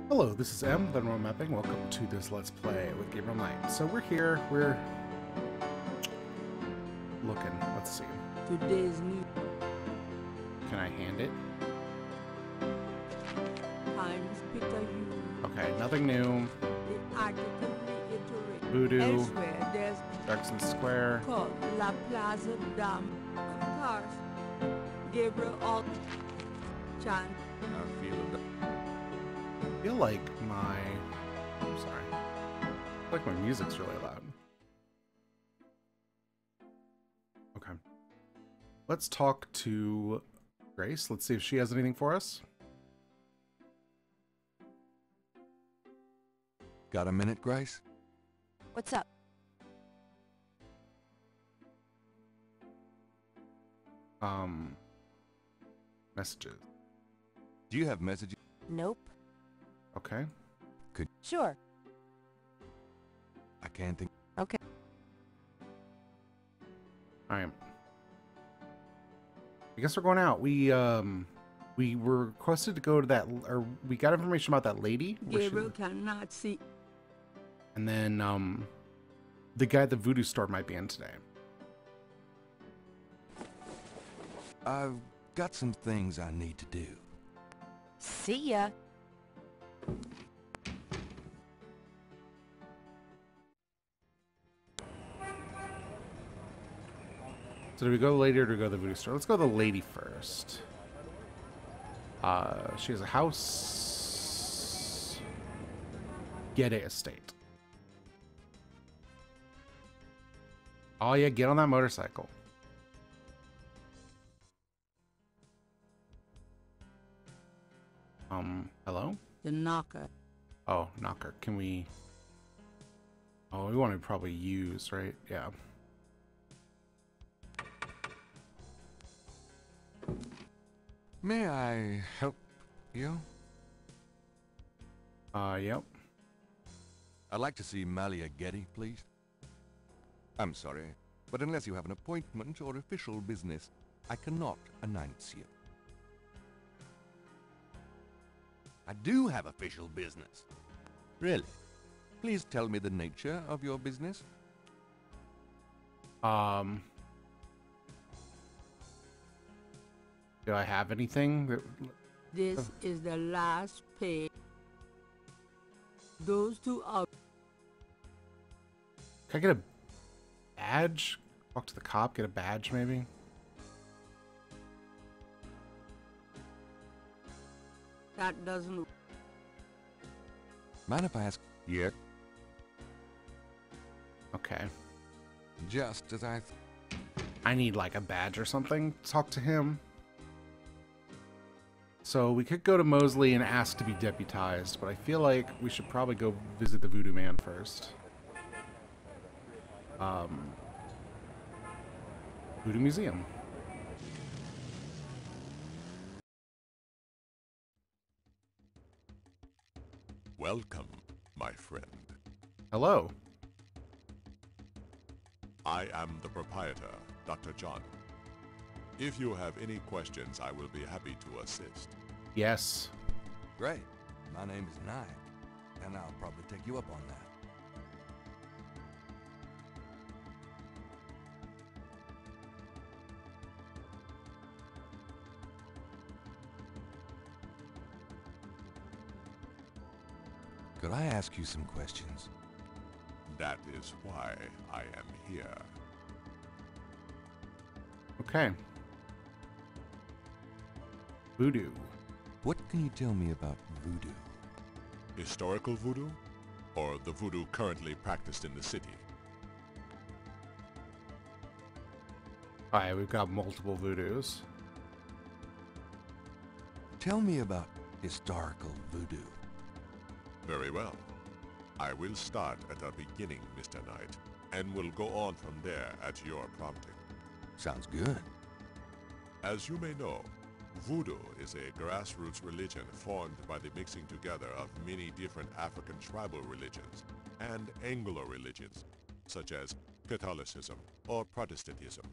Hello, this is M, the Road Mapping. Welcome to this Let's Play with Gabriel Knight. So we're here, we're looking, let's see. Today's new Can I hand it? Times Peter Hughes. Okay, nothing new. The article reiterates. Voodoo, Elsewhere, there's Jackson Square. called La Plaza Dam. Of course, Gabriel Alt Chan. I feel like I'm sorry. I feel like my music's really loud. Okay. Let's talk to Grace. Let's see if she has anything for us. Got a minute, Grace? What's up? Messages. Do you have messages? Nope. Okay. Sure. I can't think. Okay. Alright. I guess we're going out. We were requested to go to that, or we got information about that lady. Gabriel cannot see. And then, the guy at the Voodoo store might be in today. I've got some things I need to do. See ya. So do we go later or do we go to the Voodoo store? Let's go to the lady first. She has a house. Gede Estate. Oh yeah, get on that motorcycle. Hello? The knocker. Oh, knocker. Can we... Oh, we want to probably use, right? Yeah. May I help you? Yep. I'd like to see Malia Getty, please. I'm sorry, but unless you have an appointment or official business, I cannot announce you. I do have official business. Really? Please tell me the nature of your business. Do I have anything that... This is the last page. Those two are. Can I get a badge? Walk to the cop, get a badge maybe? That doesn't. Mind if I ask? Yeah. Okay. Just as I I need like a badge or something. Talk to him. So we could go to Mosley and ask to be deputized, but I feel like we should probably go visit the Voodoo Man first. Voodoo Museum. Welcome, my friend. Hello. I am the proprietor, Dr. John. If you have any questions, I will be happy to assist. Yes. Great. My name is Knight, and I'll probably take you up on that. Could I ask you some questions? That is why I am here. Okay. Voodoo. What can you tell me about voodoo? Historical voodoo? Or the voodoo currently practiced in the city? Alright, we've got multiple voodoos. Tell me about historical voodoo. Very well. I will start at the beginning, Mr. Knight, and will go on from there at your prompting. Sounds good. As you may know, Voodoo is a grassroots religion formed by the mixing together of many different African tribal religions and Anglo religions, such as Catholicism or Protestantism.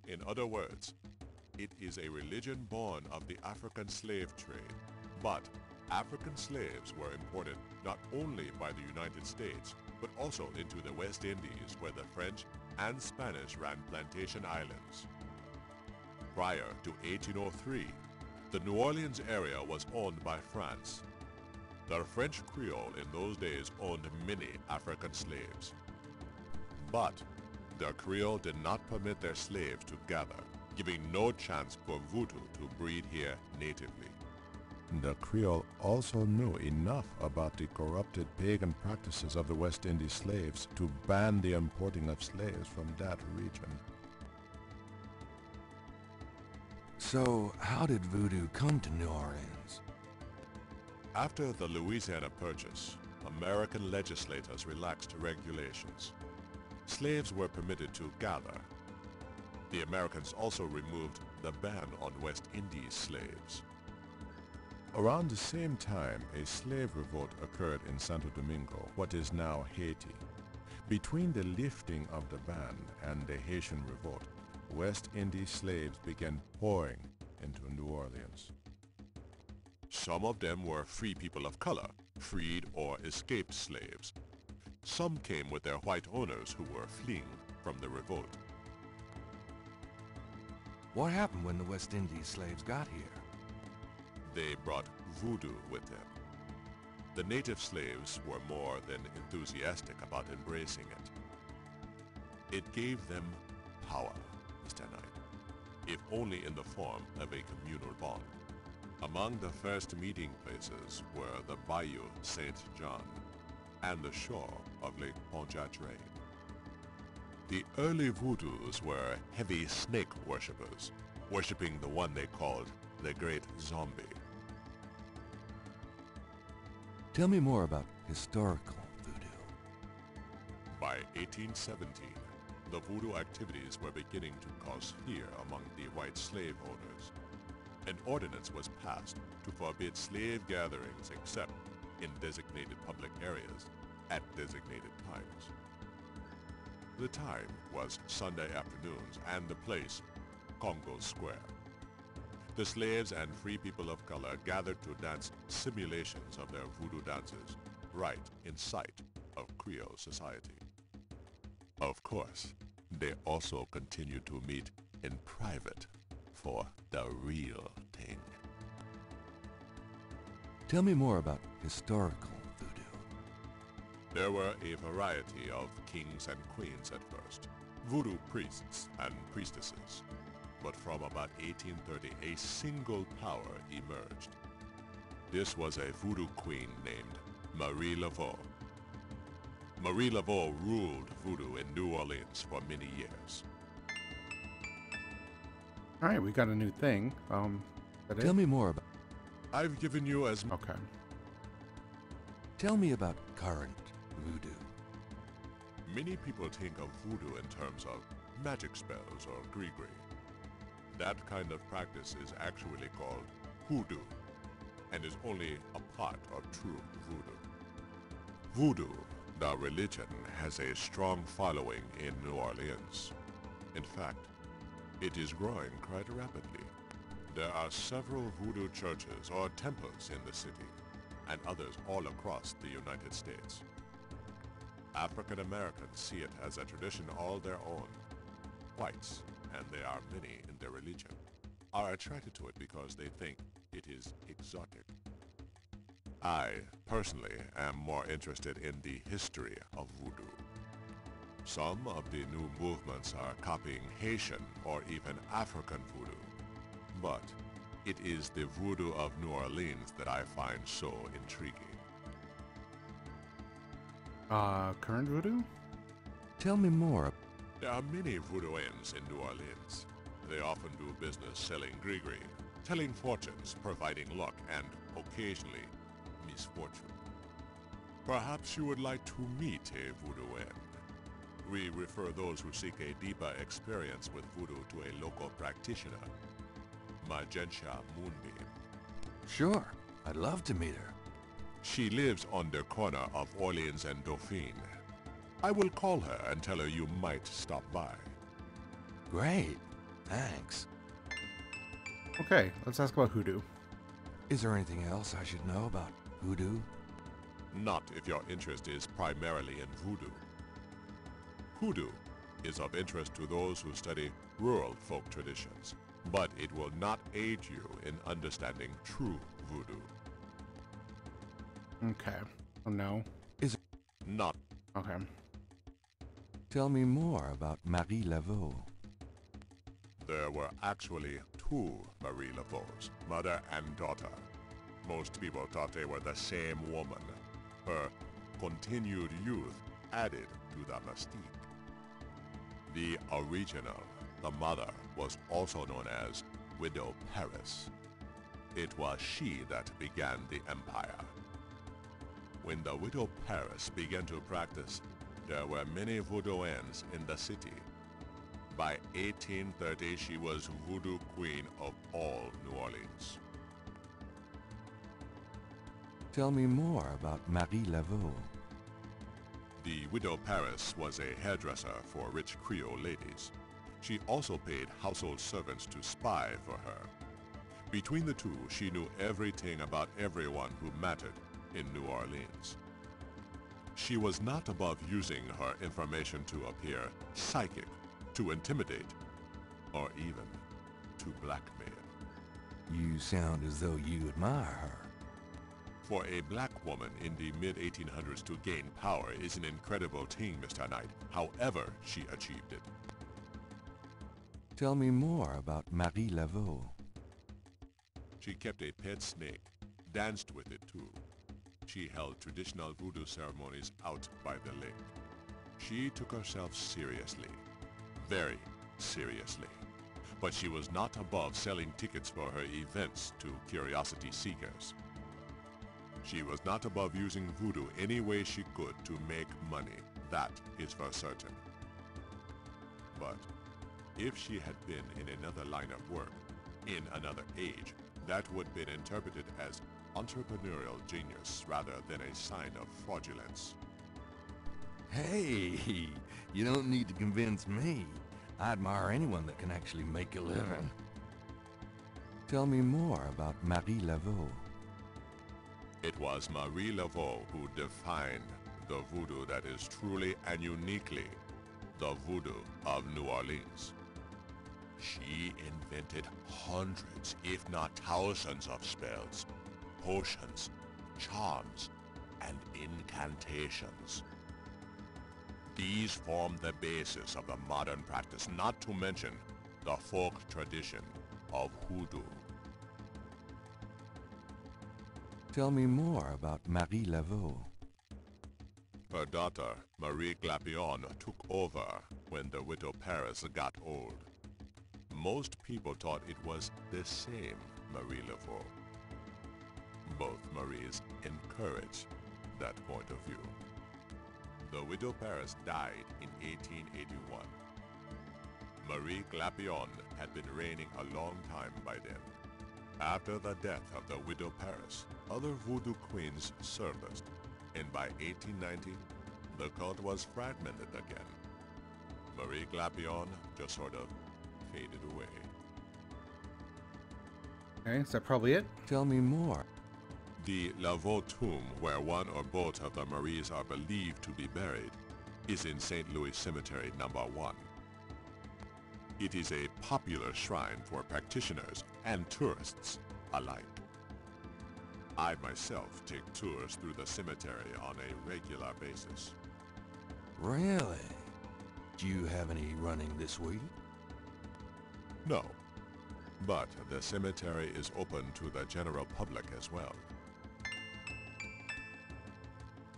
In other words, it is a religion born of the African slave trade, but African slaves were imported not only by the United States, but also into the West Indies where the French and Spanish ran plantation islands. Prior to 1803, the New Orleans area was owned by France. The French Creole in those days owned many African slaves. But the Creole did not permit their slaves to gather, giving no chance for Voodoo to breed here natively. The Creole also knew enough about the corrupted pagan practices of the West Indies slaves to ban the importing of slaves from that region. So, how did Voodoo come to New Orleans? After the Louisiana Purchase, American legislators relaxed regulations. Slaves were permitted to gather. The Americans also removed the ban on West Indies slaves. Around the same time, a slave revolt occurred in Santo Domingo, what is now Haiti. Between the lifting of the ban and the Haitian revolt, West Indies slaves began pouring into New Orleans. Some of them were free people of color, freed or escaped slaves. Some came with their white owners who were fleeing from the revolt. What happened when the West Indies slaves got here? They brought voodoo with them. The native slaves were more than enthusiastic about embracing it. It gave them power, Mr. Knight, if only in the form of a communal bond. Among the first meeting places were the Bayou St. John and the shore of Lake Pontchartrain. The early voodoos were heavy snake worshippers, worshipping the one they called the Great Zombie. Tell me more about historical voodoo. By 1817, the voodoo activities were beginning to cause fear among the white slave owners. An ordinance was passed to forbid slave gatherings except in designated public areas at designated times. The time was Sunday afternoons and the place, Congo Square. The slaves and free people of color gathered to dance simulations of their voodoo dances right in sight of Creole society. Of course, they also continued to meet in private for the real thing. Tell me more about historical voodoo. There were a variety of kings and queens at first, voodoo priests and priestesses. But from about 1830, a single power emerged. This was a voodoo queen named Marie Laveau. Marie Laveau ruled voodoo in New Orleans for many years. All right, we got a new thing. That Tell it? me more about... I've given you as Okay. Tell me about current voodoo. many people think of voodoo in terms of magic spells or gree-gree. That kind of practice is actually called hoodoo, and is only a part of true voodoo. Voodoo, the religion, has a strong following in New Orleans. In fact, it is growing quite rapidly. There are several voodoo churches or temples in the city, and others all across the United States. African Americans see it as a tradition all their own. Whites, and there are many in their religion, are attracted to it because they think it is exotic. I, personally, am more interested in the history of voodoo. Some of the new movements are copying Haitian or even African voodoo. But it is the voodoo of New Orleans that I find so intriguing. Current voodoo? Tell me more. There are many voodooians in New Orleans. They often do business selling gree-gree, telling fortunes, providing luck, and occasionally misfortune. Perhaps you would like to meet a voodooian. We refer those who seek a deeper experience with voodoo to a local practitioner, Magentia Moonbeam. Sure, I'd love to meet her. She lives on the corner of Orleans and Dauphine. I will call her and tell her you might stop by. Great, thanks. Okay, let's ask about hoodoo. Is there anything else I should know about voodoo? Not if your interest is primarily in voodoo. Hoodoo is of interest to those who study rural folk traditions, but it will not aid you in understanding true voodoo. Okay. Oh no. Not. Okay. Tell me more about Marie Laveau. There were actually two Marie Laveaux, mother and daughter. Most people thought they were the same woman. Her continued youth added to the mystique. The original, the mother, was also known as Widow Paris. It was she that began the empire. When the Widow Paris began to practice, there were many Voodooans in the city. By 1830, she was Voodoo Queen of all New Orleans. Tell me more about Marie Laveau. The Widow Paris was a hairdresser for rich Creole ladies. She also paid household servants to spy for her. Between the two, she knew everything about everyone who mattered in New Orleans. She was not above using her information to appear psychic, to intimidate, or even to blackmail. You sound as though you admire her. For a black woman in the mid-1800s to gain power is an incredible thing, Mr. Knight. However, she achieved it. Tell me more about Marie Laveau. She kept a pet snake, danced with it too. She held traditional voodoo ceremonies out by the lake. She took herself seriously, very seriously. But she was not above selling tickets for her events to curiosity seekers. She was not above using voodoo any way she could to make money. That is for certain. But if she had been in another line of work, in another age, that would have been interpreted as entrepreneurial genius rather than a sign of fraudulence. Hey, you don't need to convince me. I admire anyone that can actually make a living. Tell me more about Marie Laveau. It was Marie Laveau who defined the voodoo that is truly and uniquely the voodoo of New Orleans. She invented hundreds, if not thousands of spells, potions, charms, and incantations. These form the basis of the modern practice, not to mention the folk tradition of hoodoo. Tell me more about Marie Laveau. Her daughter, Marie Glapion, took over when the Widow Paris got old. Most people thought it was the same Marie Laveau. Both Maries encouraged that point of view. The Widow Paris died in 1881. Marie Glapion had been reigning a long time by then. After the death of the Widow Paris, other voodoo queens surfaced, and by 1890, the cult was fragmented again. Marie Glapion just sort of faded away. Okay, is that probably it? Tell me more. The Laveau tomb, where one or both of the Maries are believed to be buried, is in St. Louis Cemetery number 1. It is a popular shrine for practitioners and tourists alike. I myself take tours through the cemetery on a regular basis. Really? Do you have any running this week? No, but the cemetery is open to the general public as well.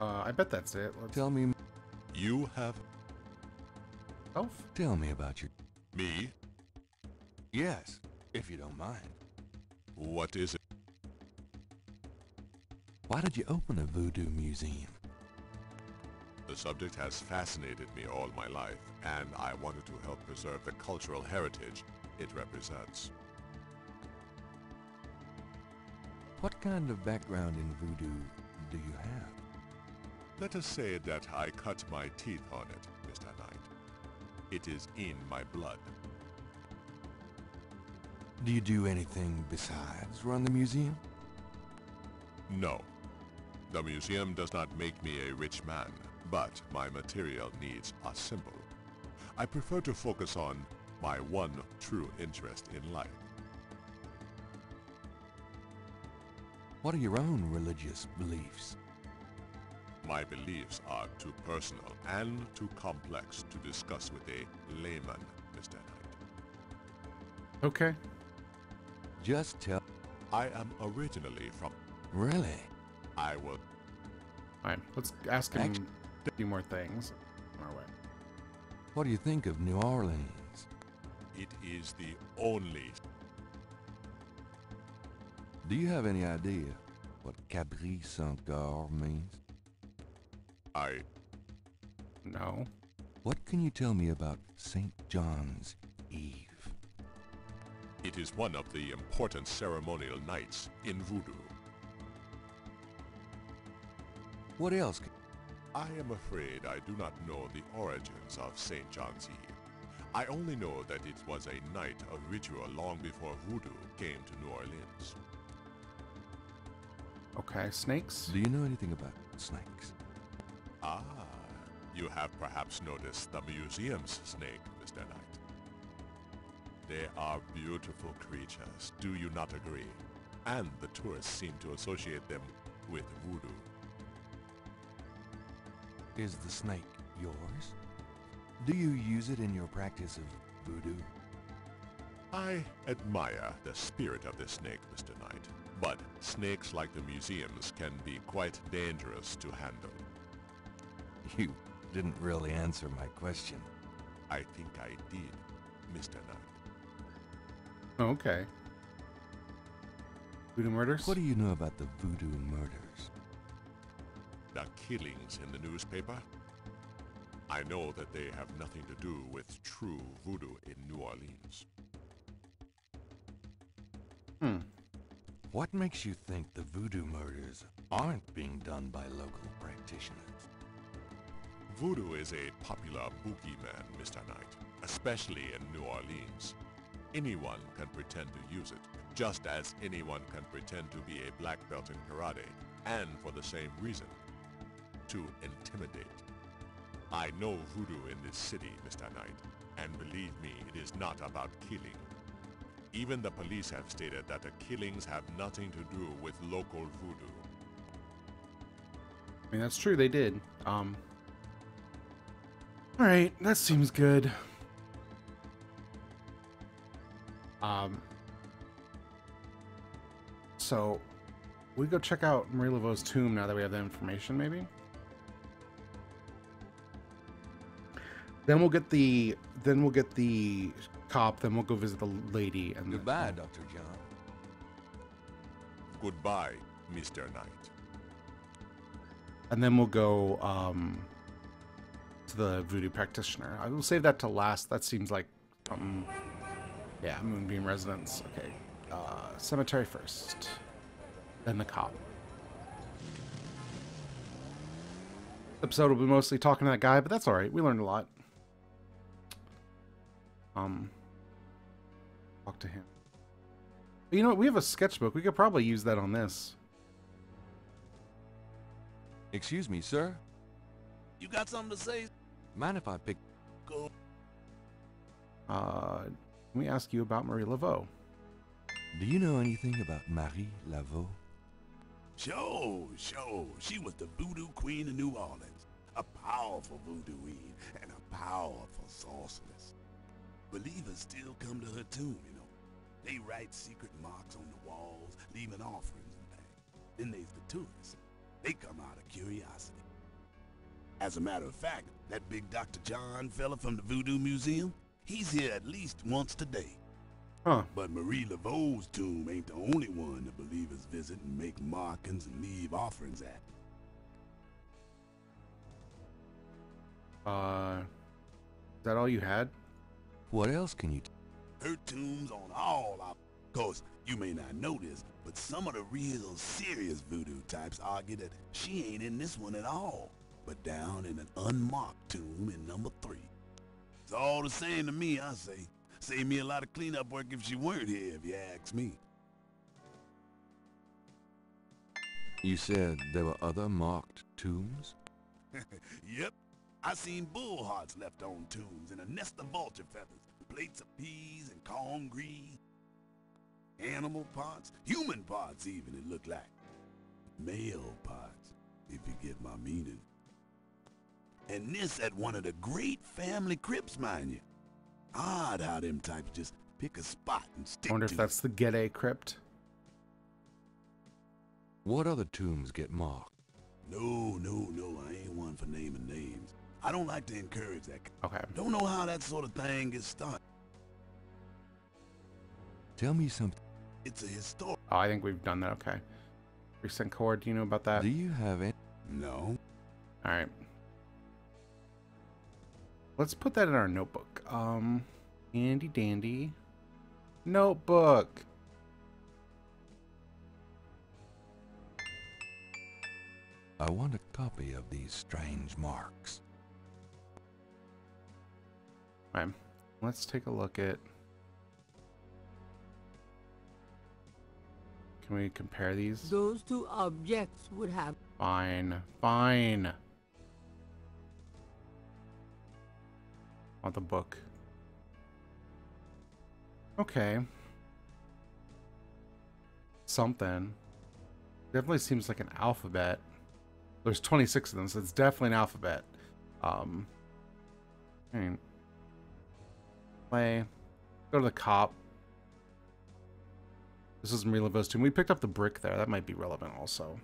I bet that's it. Let's Tell me. You have self. Tell me about your. me? Yes, if you don't mind. What is it? Why did you open a voodoo museum? The subject has fascinated me all my life, and I wanted to help preserve the cultural heritage it represents. What kind of background in voodoo do you have? Let us say that I cut my teeth on it, Mr. Knight. It is in my blood. Do you do anything besides run the museum? No. The museum does not make me a rich man, but my material needs are simple. I prefer to focus on my one true interest in life. What are your own religious beliefs? My beliefs are too personal and too complex to discuss with a layman, Mr. Knight. Okay. Just tell... I am originally from... Really? I will... Fine. Let's ask him a few more things on our way. What do you think of New Orleans? It is the only... Do you have any idea what Cabri Saint-Gar means? No. What can you tell me about St. John's Eve? It is one of the important ceremonial nights in Voodoo. What else? I am afraid I do not know the origins of St. John's Eve. I only know that it was a night of ritual long before Voodoo came to New Orleans. Okay, snakes? Do you know anything about snakes? Ah, you have perhaps noticed the museum's snake, Mr. Knight. They are beautiful creatures, do you not agree? And the tourists seem to associate them with Voodoo. Is the snake yours? Do you use it in your practice of voodoo? I admire the spirit of the snake, Mr. Knight, but snakes like the museums can be quite dangerous to handle. You didn't really answer my question. I think I did, Mr. Knight. Okay. Voodoo murders? What do you know about the voodoo murders? The killings in the newspaper? I know that they have nothing to do with true voodoo in New Orleans. What makes you think the voodoo murders aren't being done by local practitioners? Voodoo is a popular boogeyman, Mr. Knight, especially in New Orleans. Anyone can pretend to use it, just as anyone can pretend to be a black belt in karate, and for the same reason, to intimidate. I know voodoo in this city, Mr. Knight, and believe me, it is not about killing. Even the police have stated that the killings have nothing to do with local voodoo. I mean, that's true, they did. Alright, that seems good. So, we go check out Marie Laveau's tomb now that we have the information, maybe? Then we'll get the cop, then we'll go visit the lady and Goodbye, Dr. John. Goodbye, Mr. Knight. and then we'll go to the voodoo practitioner. I will save that to last. That seems like yeah, Moonbeam Residence. Okay. Cemetery first. Then the cop. Episode will be mostly talking to that guy, but that's alright. We learned a lot. Talk to him. But you know what? We have a sketchbook. We could probably use that on this. Excuse me, sir. You got something to say? Mind if I pick... Go. Let me ask you about Marie Laveau. Do you know anything about Marie Laveau? Sure. She was the voodoo queen of New Orleans. A powerful voodooine and a powerful sorceress. Believers still come to her tomb, you know. They write secret marks on the walls, leaving offerings and things. Then there's the tourists. They come out of curiosity. As a matter of fact, that big Dr. John fella from the Voodoo Museum, he's here at least once today. Huh. But Marie Laveau's tomb ain't the only one the believers visit and make markings and leave offerings at. Is that all you had? What else can you... Her tomb's on all our... Of course, you may not know this, but some of the real serious voodoo types argue that she ain't in this one at all, but down in an unmarked tomb in number 3. It's all the same to me, I say. Save me a lot of cleanup work if she weren't here, if you ask me. You said there were other marked tombs? Yep. I seen bull hearts left on tombs and a nest of vulture feathers, plates of peas and corn greens. Animal parts, human parts even, it looked like. Male parts, if you get my meaning. And this at one of the great family crypts, mind you. Odd how them types just pick a spot and stick I wonder to if that's the Gede crypt. What other tombs get marked? No, I ain't one for naming names. I don't like to encourage that. Okay. Don't know how that sort of thing gets started. Tell me something. It's a historic. Oh, I think we've done that. Okay. Recent cord, do you know about that? Do you have any? No. All right. Let's put that in our notebook. Handy dandy. Notebook. I want a copy of these strange marks. Okay. Let's take a look at. Can we compare these? Those two objects would have Fine. Fine. Want the book. Okay. Something. Definitely seems like an alphabet. There's 26 of them, so it's definitely an alphabet. I mean, play. Go to the cop. This is Marila's tomb. We picked up the brick there. That might be relevant also.